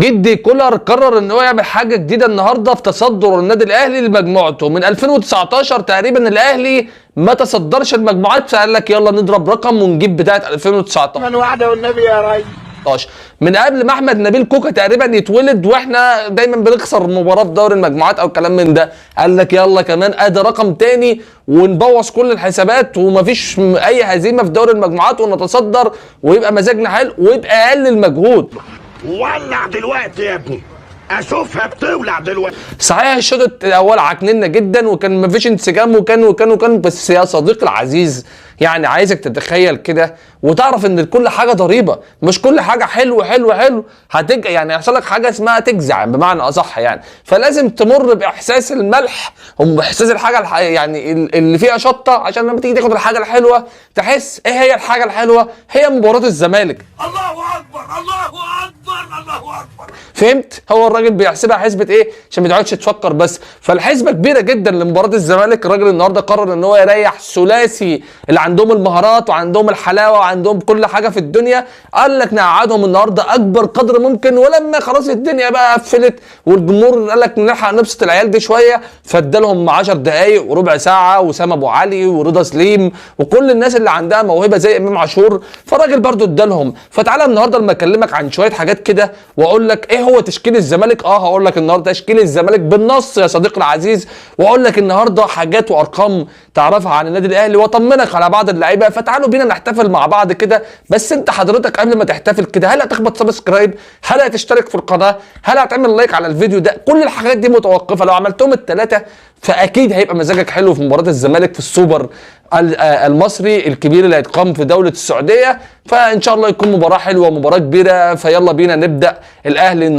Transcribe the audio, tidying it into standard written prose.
جدي كولر قرر ان هو يعمل حاجه جديده النهارده في تصدر النادي الاهلي لمجموعته. من 2019 تقريبا الاهلي ما تصدرش المجموعات، فقال لك يلا نضرب رقم ونجيب بتاعه 2019. من وعده والنبي يا ريس. من قبل ما احمد نبيل كوكا تقريبا يتولد واحنا دايما بنخسر مباراه في دوري المجموعات او كلام من ده، قال لك يلا كمان ادي رقم تاني ونبوظ كل الحسابات ومفيش اي هزيمه في دوري المجموعات ونتصدر ويبقى مزاجنا حلو ويبقى اقل المجهود. ولع دلوقتي يا ابني، اشوفها بتولع دلوقتي. صحيح الشوط الاول عكننا جدا وكان مفيش انسجام وكان بس يا صديقي العزيز يعني عايزك تتخيل كده وتعرف ان كل حاجه ضريبه، مش كل حاجه حلو يعني يحصل لك حاجه اسمها تجزع بمعنى اصح يعني، فلازم تمر باحساس الملح وباحساس الحاجه يعني اللي فيها شطه عشان لما تيجي تاخد الحاجه الحلوه تحس ايه هي الحاجه الحلوه. هي مباراه الزمالك. الله اكبر الله اكبر الله اكبر. فهمت؟ هو الراجل بيحسبها حسبه ايه عشان ما تقعدش تفكر بس، فالحسبه كبيره جدا لمباراه الزمالك. الراجل النهارده قرر ان هو يريح ثلاثي اللي عندهم المهارات وعندهم الحلاوه وعندهم كل حاجه في الدنيا، قال لك نقعدهم النهارده اكبر قدر ممكن، ولما خلاص الدنيا بقى قفلت والجمهور قال لك نلحق نبسط العيال دي شويه فادالهم 10 دقائق وربع ساعه وسام ابو علي ورضا سليم وكل الناس اللي عندها موهبه زي امام عاشور، فالراجل برده ادالهم. فتعالى النهارده لما اكلمك عن شويه حاجات كده واقول لك ايه هو تشكيل الزمالك، هقول لك النهارده تشكيل الزمالك بالنص يا صديقي العزيز، واقول لك النهارده حاجات وارقام تعرفها عن النادي الاهلي واطمنك على بعض اللعيبه. فتعالوا بينا نحتفل مع بعض كده، بس انت حضرتك قبل ما تحتفل كده هل هتخبط سبسكرايب؟ هل هتشترك في القناه؟ هل هتعمل لايك على الفيديو ده؟ كل الحاجات دي متوقفه، لو عملتهم الثلاثه فاكيد هيبقى مزاجك حلو في مباراه الزمالك في السوبر المصري الكبير اللي هيتقام في دوله السعوديه، فان شاء الله يكون مباراه حلوه ومباراه كبيره. فيلا بينا نبدا. الاهلي النهارده